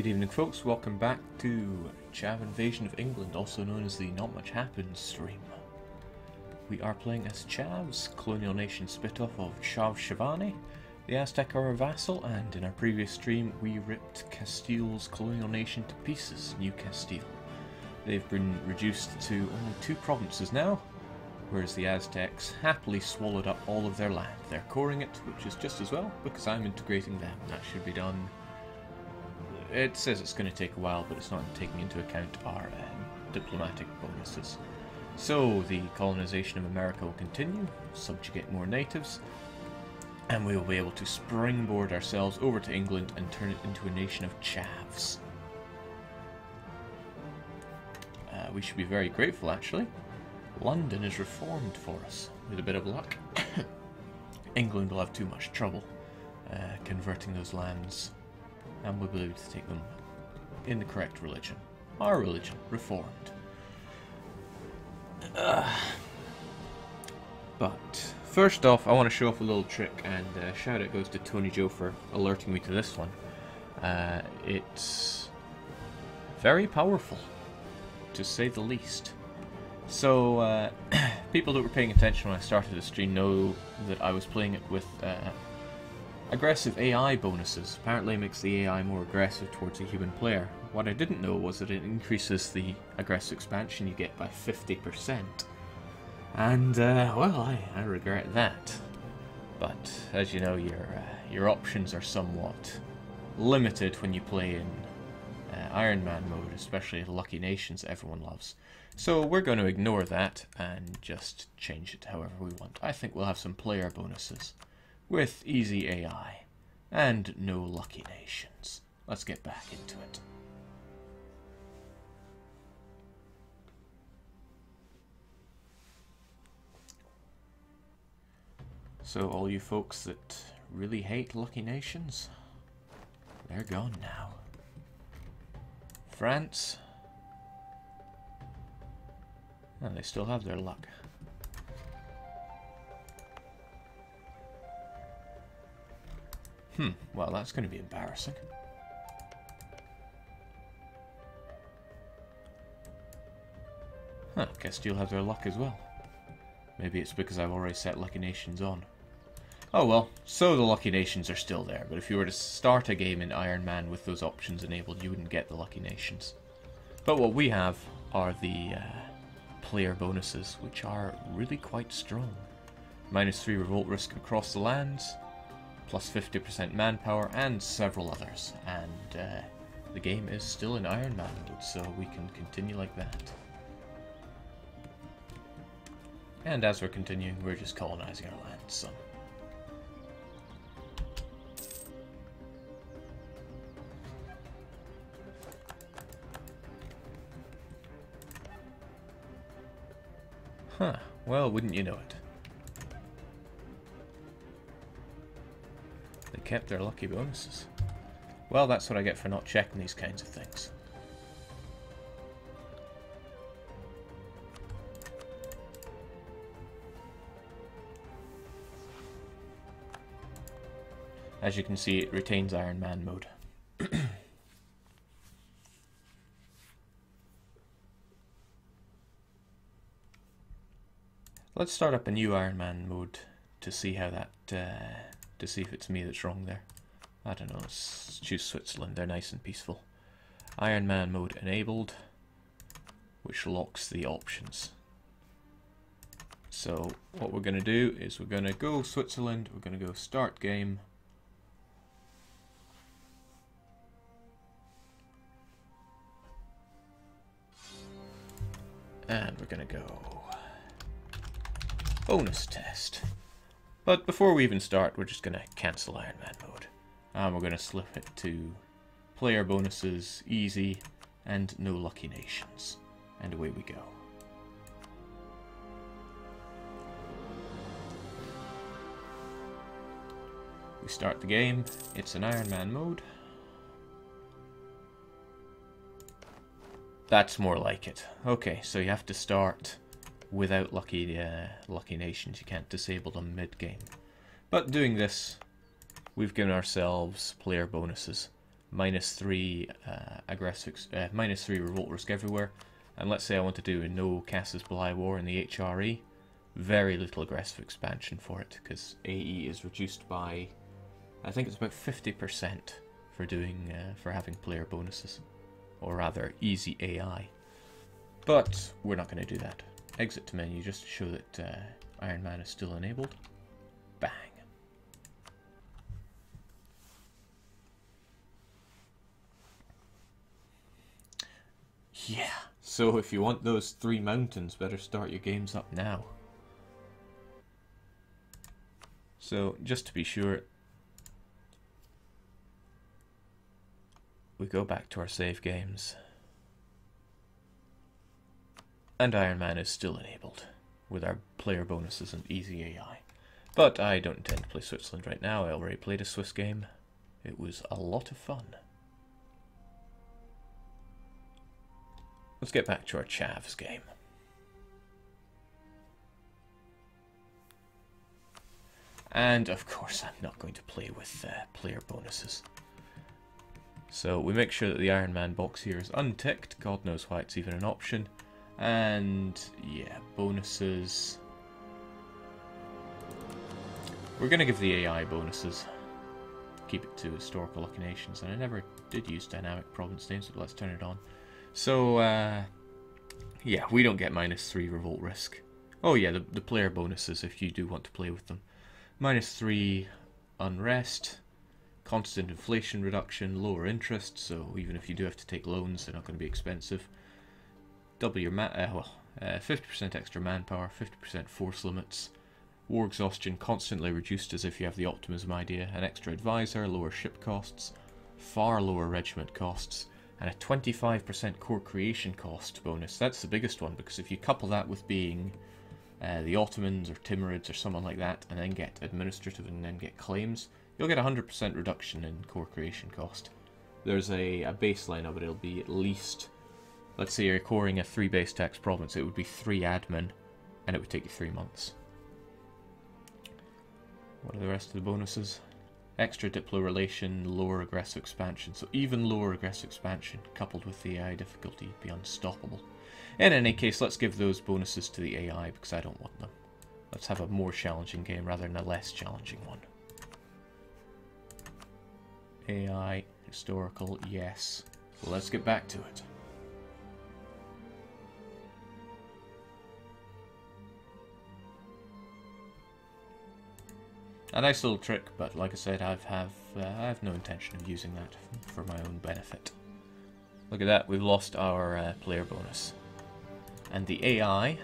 Good evening folks, welcome back to Chav Invasion of England, also known as the Not Much Happens stream. We are playing as Chavs, colonial nation spit-off of Chavs. The Aztec are a vassal, and in our previous stream we ripped Castile's colonial nation to pieces, New Castile. They've been reduced to only 2 provinces now, whereas the Aztecs happily swallowed up all of their land. They're coring it, which is just as well, because I'm integrating them. That should be done. It says it's going to take a while, but it's not taking into account our diplomatic bonuses. So the colonization of America will continue, subjugate more natives, and we will be able to springboard ourselves over to England and turn it into a nation of Chavs. We should be very grateful, actually. London is reformed for us, with a bit of luck. England will have too much trouble converting those lands, and we'll be able to take them in the correct religion. Our religion, Reformed. But first off, I want to show off a little trick, and shout out goes to Tony Joe for alerting me to this one. It's very powerful, to say the least. So, people that were paying attention when I started the stream know that I was playing it with aggressive AI bonuses. Apparently it makes the AI more aggressive towards a human player. What I didn't know was that it increases the aggressive expansion you get by 50%. And, well, I regret that. But, as you know, your options are somewhat limited when you play in Iron Man mode, especially the Lucky Nations that everyone loves. So we're going to ignore that and just change it however we want. I think we'll have some player bonuses with easy AI and no Lucky Nations. Let's get back into it. So all you folks that really hate Lucky Nations, they're gone now. France, and they still have their luck. Well, that's going to be embarrassing. Huh, Castile have their luck as well. Maybe it's because I've already set Lucky Nations on. Oh well, so the Lucky Nations are still there, but if you were to start a game in Iron Man with those options enabled, you wouldn't get the Lucky Nations. But what we have are the player bonuses, which are really quite strong. -3 revolt risk across the lands, plus 50% manpower, and several others. And the game is still in Iron Man mode, so we can continue like that. And as we're continuing, we're just colonizing our lands some. Huh, well, wouldn't you know it. They kept their lucky bonuses. Well, that's what I get for not checking these kinds of things. As you can see, it retains Iron Man mode. Let's start up a new Iron Man mode to see how that, to see if it's me that's wrong there. I don't know, let's choose Switzerland, they're nice and peaceful. Iron Man mode enabled, which locks the options. So what we're going to do is we're going to go Switzerland, we're going to go start game. And we're going to go bonus test. But before we even start, we're just going to cancel Iron Man mode. And we're going to slip it to player bonuses, easy, and no Lucky Nations. And away we go. We start the game. It's an Iron Man mode. That's more like it. Okay, so you have to start without Lucky Nations. You can't disable them mid-game. But doing this, we've given ourselves player bonuses. -3 -3 revolt risk everywhere. And let's say I want to do a no Casus Belli war in the HRE, very little aggressive expansion for it, because AE is reduced by, I think it's about 50% for doing for having player bonuses, or rather easy AI. But we're not going to do that. Exit to menu just to show that Iron Man is still enabled. Bang. Yeah, so if you want those 3 mountains, better start your games up now. So, just to be sure, we go back to our save games. And Iron Man is still enabled, with our player bonuses and easy AI. But I don't intend to play Switzerland right now. I already played a Swiss game. It was a lot of fun. Let's get back to our Chavs game. And of course I'm not going to play with player bonuses. So we make sure that the Iron Man box here is unticked. God knows why it's even an option. And yeah, bonuses. We're going to give the AI bonuses. Keep it to historical lucky nations. And I never did use dynamic province names, but let's turn it on. So, yeah, we don't get -3 revolt risk. Oh yeah, the player bonuses if you do want to play with them. -3 unrest, constant inflation reduction, lower interest, so even if you do have to take loans, they're not going to be expensive. Double your 50% extra manpower, 50% force limits, war exhaustion constantly reduced as if you have the optimism idea, an extra advisor, lower ship costs, far lower regiment costs, and a 25% core creation cost bonus. That's the biggest one, because if you couple that with being the Ottomans or Timurids or someone like that, and then get administrative and then get claims, you'll get a 100% reduction in core creation cost. There's a baseline of it. It'll be at least, let's say you're coring a 3 base tax province, it would be 3 admin, and it would take you 3 months. What are the rest of the bonuses? Extra Diplo relation, lower aggressive expansion. So even lower aggressive expansion, coupled with the AI difficulty, would be unstoppable. In any case, let's give those bonuses to the AI, because I don't want them. Let's have a more challenging game rather than a less challenging one. AI, historical, yes. So let's get back to it. A nice little trick, but like I said, I have no intention of using that for my own benefit. Look at that, we've lost our player bonus. And the AI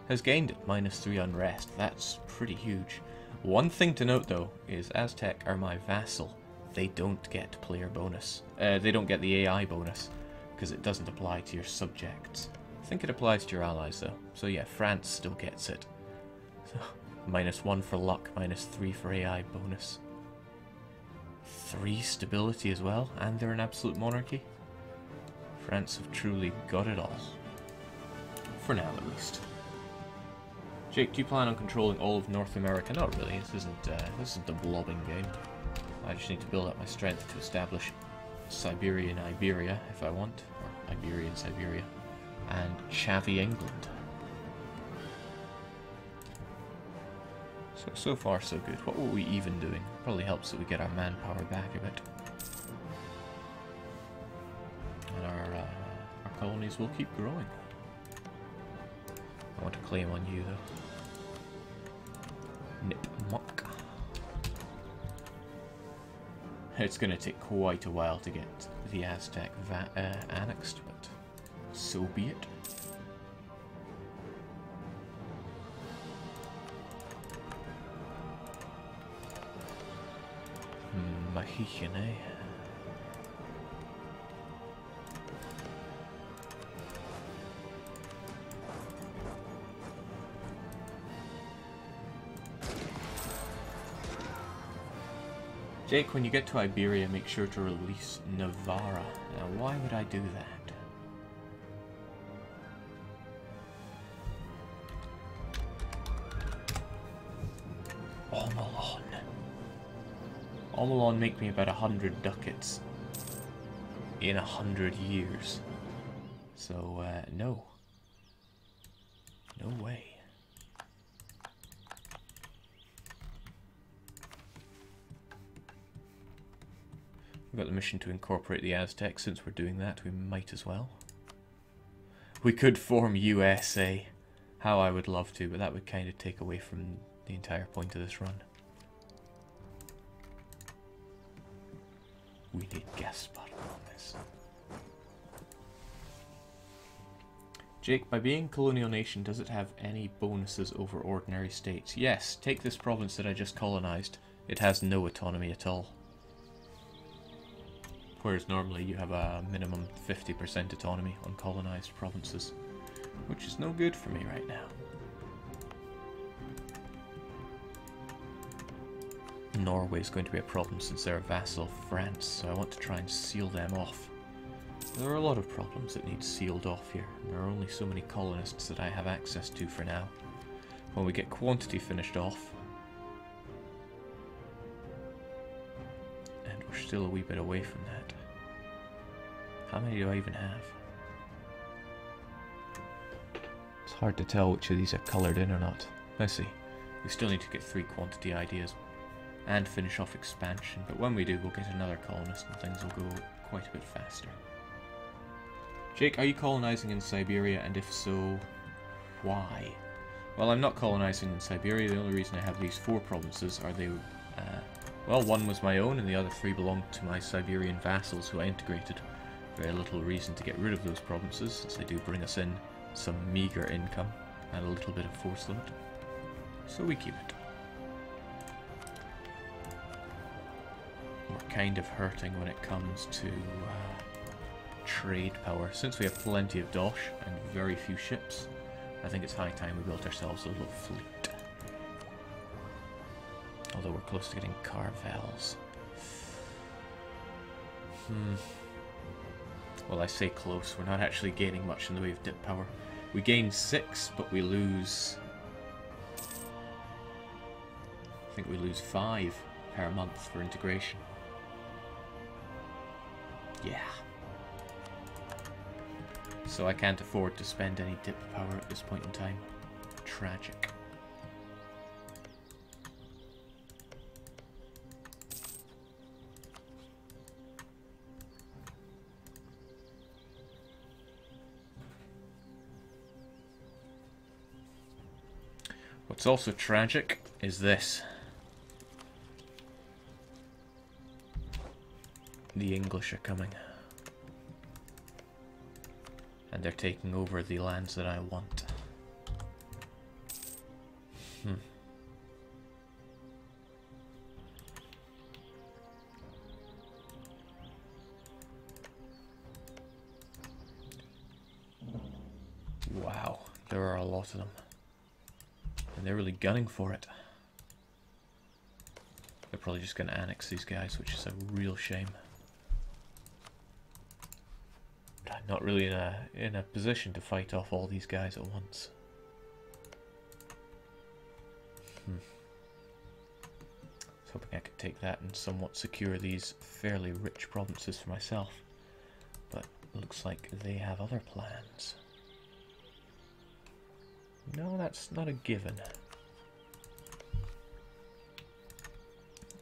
has gained it, -3 unrest. That's pretty huge. One thing to note though is Aztec are my vassal. They don't get player bonus. They don't get the AI bonus, because it doesn't apply to your subjects. I think it applies to your allies though. So yeah, France still gets it. So, -1 for luck, -3 for AI bonus. 3 stability as well, and they're an absolute monarchy. France have truly got it all. For now, at least. Jake, do you plan on controlling all of North America? Not really, this isn't a blobbing game. I just need to build up my strength to establish Siberia and Iberia, if I want. Or Iberia and Siberia. And Chavy England. So far so good. What were we even doing? Probably helps that we get our manpower back a bit. And our colonies will keep growing. I want to claim on you though. Nipmuc. It's going to take quite a while to get the Aztec annexed, but so be it. Mahichan, eh? Jake, when you get to Iberia, make sure to release Navarra. Now, why would I do that? Omelon. Omelon make me about 100 ducats. in 100 years. So, no. No way. We've got the mission to incorporate the Aztecs. Since we're doing that, we might as well. We could form USA. How I would love to, but that would kind of take away from the entire point of this run. We need gas bottle on this. Jake, by being colonial nation, does it have any bonuses over ordinary states? Yes, take this province that I just colonized. It has no autonomy at all. Whereas normally you have a minimum 50% autonomy on colonized provinces, which is no good for me right now. Norway is going to be a problem since they're a vassal of France, so I want to try and seal them off. There are a lot of problems that need sealed off here. There are only so many colonists that I have access to for now. When we get quantity finished off, and we're still a wee bit away from that. How many do I even have? It's hard to tell which of these are coloured in or not. Let's see. We still need to get 3 quantity ideas and finish off expansion, but when we do, we'll get another colonist and things will go quite a bit faster. Jake, are you colonizing in Siberia, and if so, why? Well, I'm not colonizing in Siberia. The only reason I have these 4 provinces are they, well, one was my own and the other 3 belonged to my Siberian vassals who I integrated. Very little reason to get rid of those provinces, since they do bring us in some meager income and a little bit of force limit. So we keep it. We're kind of hurting when it comes to trade power. Since we have plenty of dosh and very few ships, I think it's high time we built ourselves a little fleet. Although we're close to getting carvels. Well, I say close. We're not actually gaining much in the way of dip power. We gain 6, but we lose... I think we lose 5 per month for integration. Yeah. So I can't afford to spend any dip power at this point in time. Tragic. What's also tragic is this. The English are coming. And they're taking over the lands that I want. Wow, there are a lot of them. And they're really gunning for it. They're probably just going to annex these guys, which is a real shame. But I'm not really in a position to fight off all these guys at once. I was hoping I could take that and somewhat secure these fairly rich provinces for myself. But it looks like they have other plans. No, that's not a given.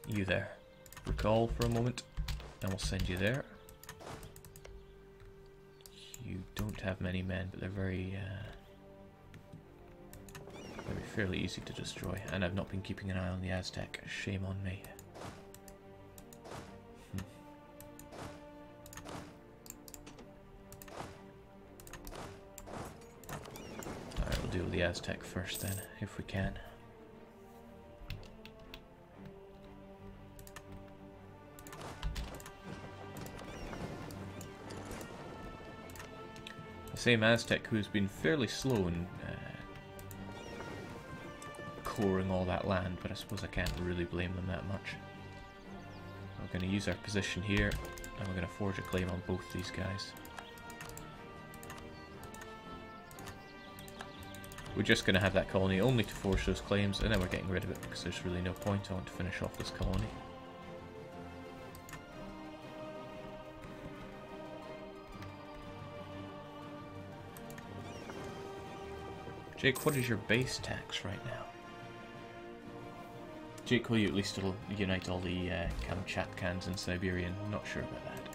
You there. Recall for a moment, and we'll send you there. You don't have many men, but they're very fairly easy to destroy. And I've not been keeping an eye on the Aztec. Shame on me. Alright, we'll deal with the Aztec first then, if we can. The same Aztec who's been fairly slow in coring all that land, but I suppose I can't really blame them that much. We're going to use our position here, and we're going to forge a claim on both these guys. We're just going to have that colony only to forge those claims, and then we're getting rid of it because there's really no point. I want to finish off this colony. Jake, what is your base tax right now? Jake, will you at least unite all the Kamchatkans in Siberia? Not sure about that.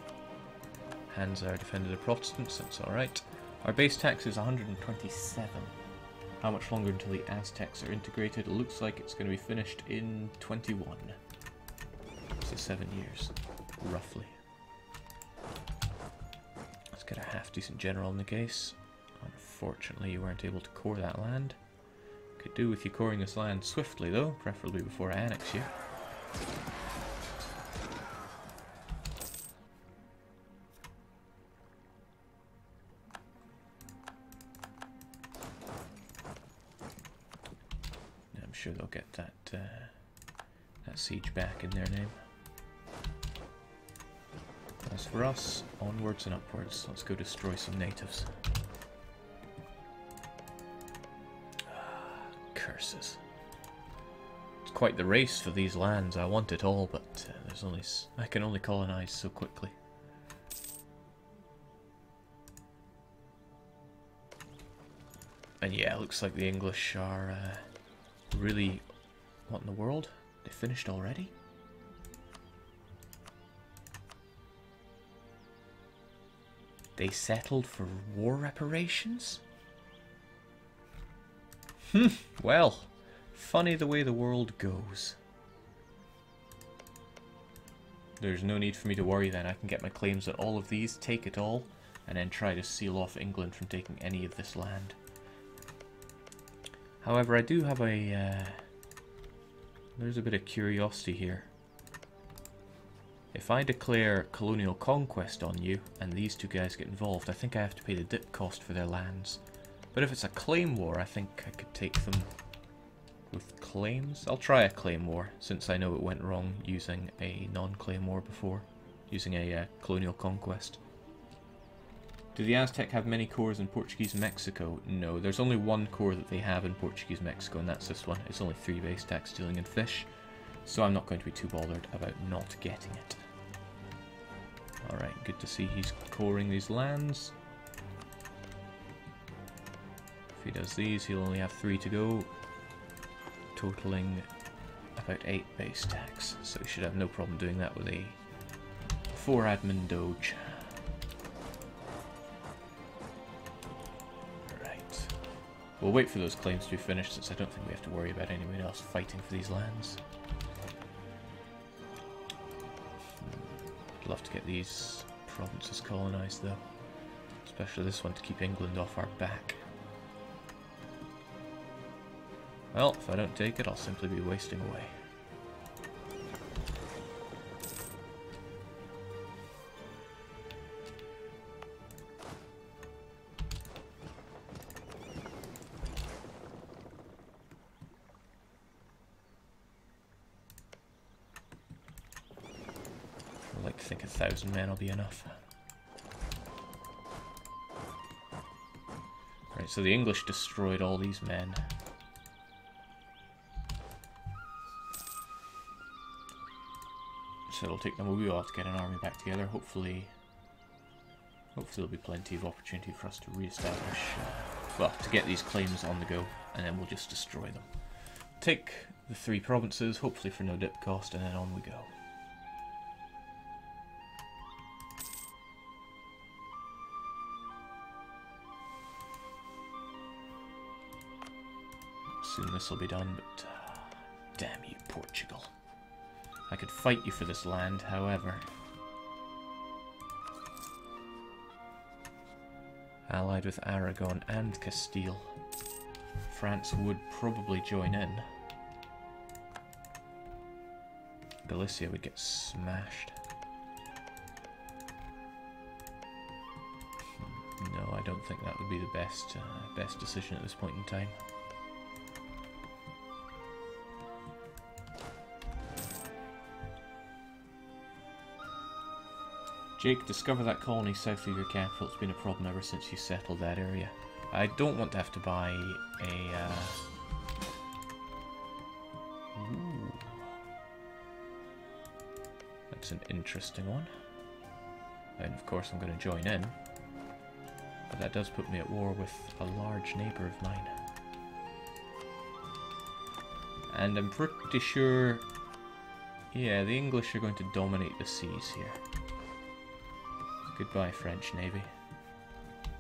Hands are defended of Protestants, that's alright. Our base tax is 127. How much longer until the Aztecs are integrated? It looks like it's going to be finished in 21. So 7 years, roughly. Let's get a half-decent general in the case. Unfortunately, you weren't able to core that land. Could do with you coring this land swiftly, though, preferably before I annex you. I'm sure they'll get that siege back in their name. As for us, onwards and upwards. Let's go destroy some natives. Curses. It's quite the race for these lands. I want it all, but I can only colonize so quickly. And yeah, it looks like the English are really... What in the world? They finished already? They settled for war reparations? Well, funny the way the world goes. There's no need for me to worry then. I can get my claims on all of these, take it all, and then try to seal off England from taking any of this land. However, I do have a... there's a bit of curiosity here. If I declare colonial conquest on you, and these two guys get involved, I think I have to pay the dip cost for their lands. But if it's a claim war, I think I could take them with claims. I'll try a claim war, since I know it went wrong using a non-claim war before, using a colonial conquest. Do the Aztec have many cores in Portuguese Mexico? No, there's only one core that they have in Portuguese Mexico, and that's this one. It's only 3 base tax dealing in fish, so I'm not going to be too bothered about not getting it. Alright, good to see he's coring these lands. If he does these, he'll only have 3 to go, totaling about 8 base tax, so he should have no problem doing that with a 4 admin doge. Right. We'll wait for those claims to be finished, since I don't think we have to worry about anyone else fighting for these lands. I'd love to get these provinces colonized, though. Especially this one, to keep England off our back. Well, if I don't take it, I'll simply be wasting away. I like to think 1,000 men will be enough. Right, so the English destroyed all these men. So it'll take them a wee while to get an army back together. Hopefully there'll be plenty of opportunity for us to re-establish, well, to get these claims on the go, and then we'll just destroy them. Take the 3 provinces, hopefully for no dip cost, and then on we go. Soon this will be done, but damn you, Portugal. I could fight you for this land, however. Allied with Aragon and Castile. France would probably join in. Galicia would get smashed. No, I don't think that would be the best decision at this point in time. Jake, discover that colony south of your capital. It's been a problem ever since you settled that area. I don't want to have to buy a... Ooh. That's an interesting one. And of course I'm going to join in. But that does put me at war with a large neighbour of mine. And I'm pretty sure... yeah, the English are going to dominate the seas here. Goodbye, French Navy.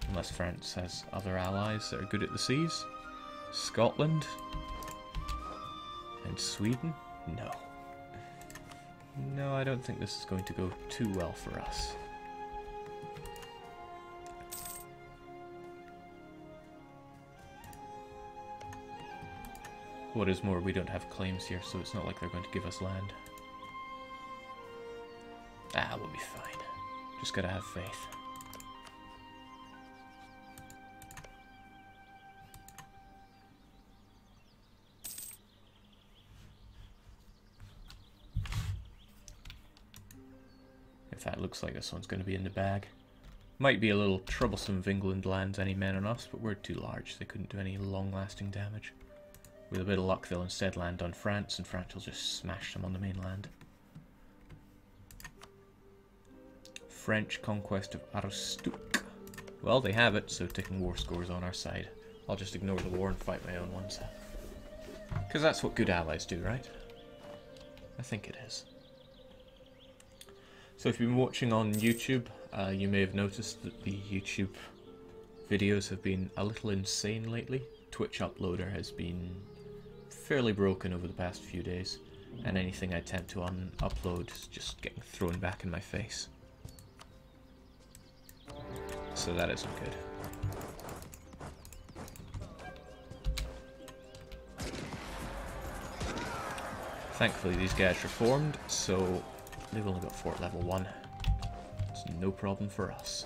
Unless France has other allies that are good at the seas. Scotland? And Sweden? No. No, I don't think this is going to go too well for us. What is more, we don't have claims here, so it's not like they're going to give us land. Ah, we'll be fine. Just gotta have faith. In fact, it looks like this one's going to be in the bag. Might be a little troublesome if England lands any men on us, but we're too large. They couldn't do any long-lasting damage. With a bit of luck, they'll instead land on France, and France will just smash them on the mainland. French conquest of Aroostook. Well, they have it, so ticking war scores on our side. I'll just ignore the war and fight my own ones. Because that's what good allies do, right? I think it is. So if you've been watching on YouTube, you may have noticed that the YouTube videos have been a little insane lately. Twitch uploader has been fairly broken over the past few days, and anything I attempt to upload is just getting thrown back in my face. So that isn't good. Thankfully these guys reformed, so they've only got fort level 1. It's no problem for us.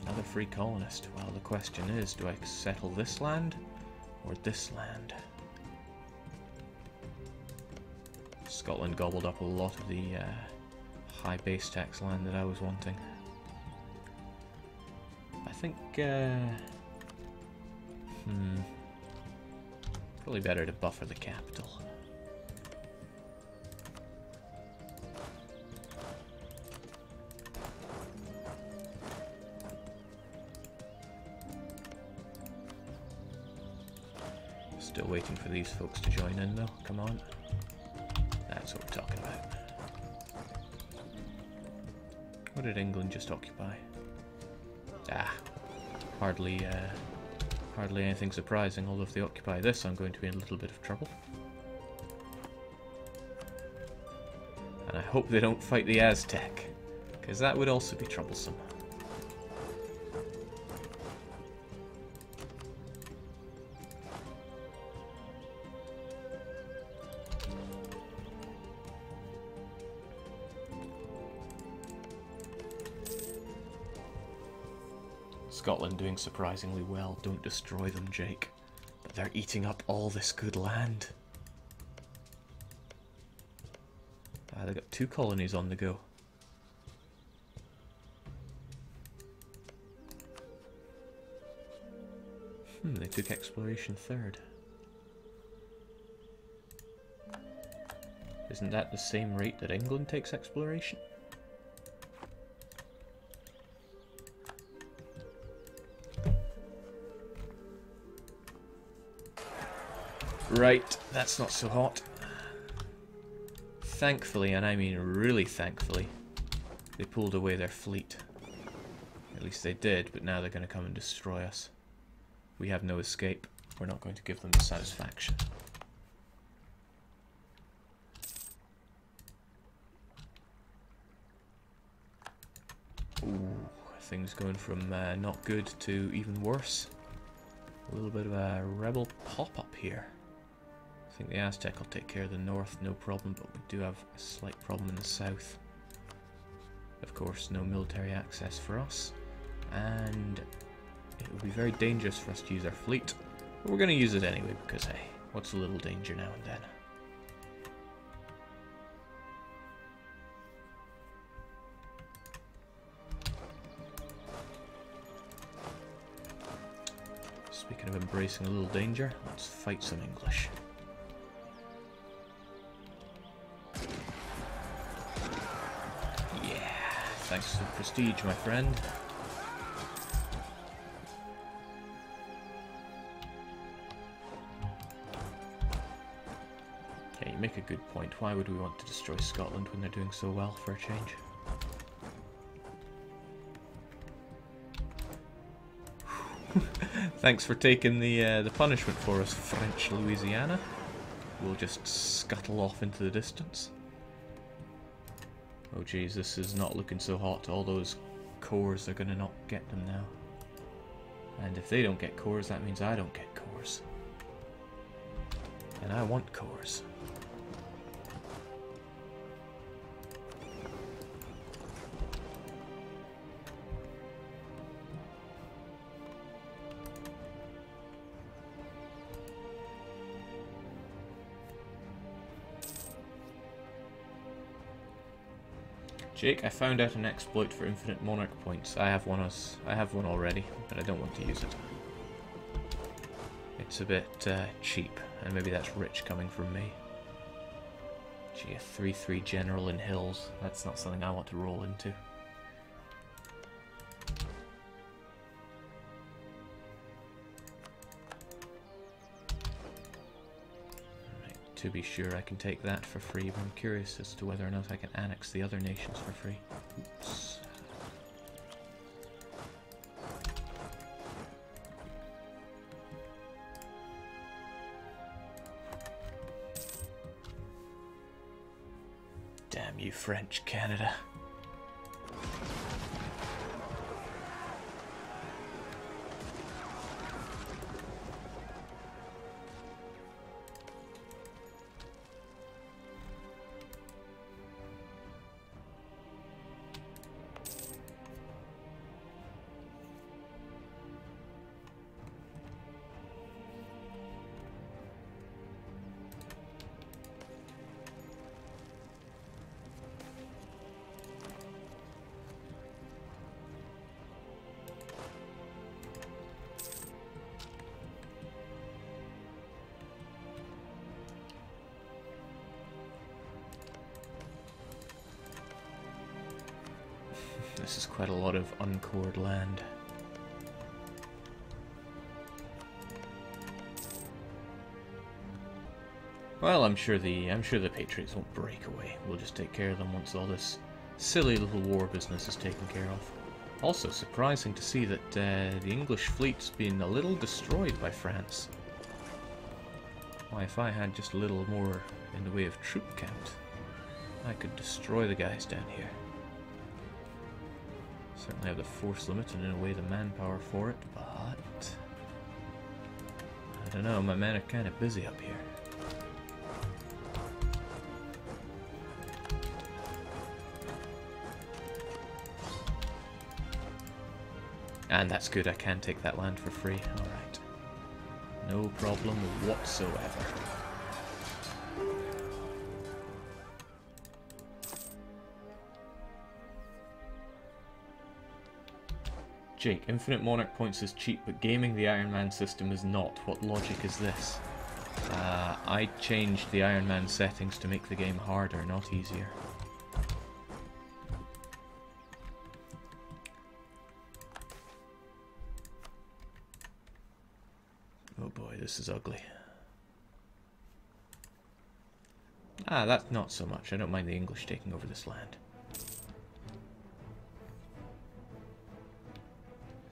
Another free colonist. Well, the question is, do I settle this land or this land? Scotland gobbled up a lot of the high base tax land that I was wanting. I think, probably better to buffer the capital. Still waiting for these folks to join in though, come on. That's what we're talking about. What did England just occupy? Ah, hardly anything surprising, although if they occupy this I'm going to be in a little bit of trouble. And I hope they don't fight the Aztec, because that would also be troublesome. Scotland doing surprisingly well. Don't destroy them, Jake. But they're eating up all this good land. Ah, they've got 2 colonies on the go. They took exploration 3rd. Isn't that the same rate that England takes exploration? Right, that's not so hot. Thankfully, and I mean really thankfully, they pulled away their fleet. At least they did, but now they're going to come and destroy us. We have no escape. We're not going to give them the satisfaction. Ooh, things going from not good to even worse. A little bit of a rebel pop-up here. I think the Aztec will take care of the north, no problem, but we do have a slight problem in the south. Of course, no military access for us, and it would be very dangerous for us to use our fleet, but we're going to use it anyway, because hey, what's a little danger now and then? Speaking of embracing a little danger, let's fight some English. Yeah, thanks for the prestige, my friend. make a good point. Why would we want to destroy Scotland when they're doing so well for a change? Thanks for taking the punishment for us, French Louisiana. We'll just scuttle off into the distance. Oh geez, this is not looking so hot. All those cores are gonna not get them now. And if they don't get cores, that means I don't get cores. And I want cores. Jake, I found out an exploit for infinite monarch points. I have one already, but I don't want to use it. It's a bit cheap, and maybe that's rich coming from me. Gee, a 3-3 general in hills. That's not something I want to roll into. To be sure, I can take that for free, but I'm curious as to whether or not I can annex the other nations for free. Oops. Damn you, French Canada. This is quite a lot of uncored land. Well, I'm sure the Patriots won't break away. We'll just take care of them once all this silly little war business is taken care of. Also, surprising to see that the English fleet's been a little destroyed by France. Why, if I had just a little more in the way of troop count, I could destroy the guys down here. Certainly have the force limit and in a way the manpower for it, but I don't know, my men are kind of busy up here. And that's good, I can take that land for free, alright. No problem whatsoever. Jake, infinite monarch points is cheap, but gaming the Iron Man system is not. What logic is this? I changed the Iron Man settings to make the game harder, not easier. Oh boy, this is ugly. Ah, that's not so much. I don't mind the English taking over this land.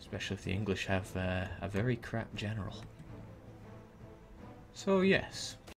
Especially if the English have a very crap general. So yes,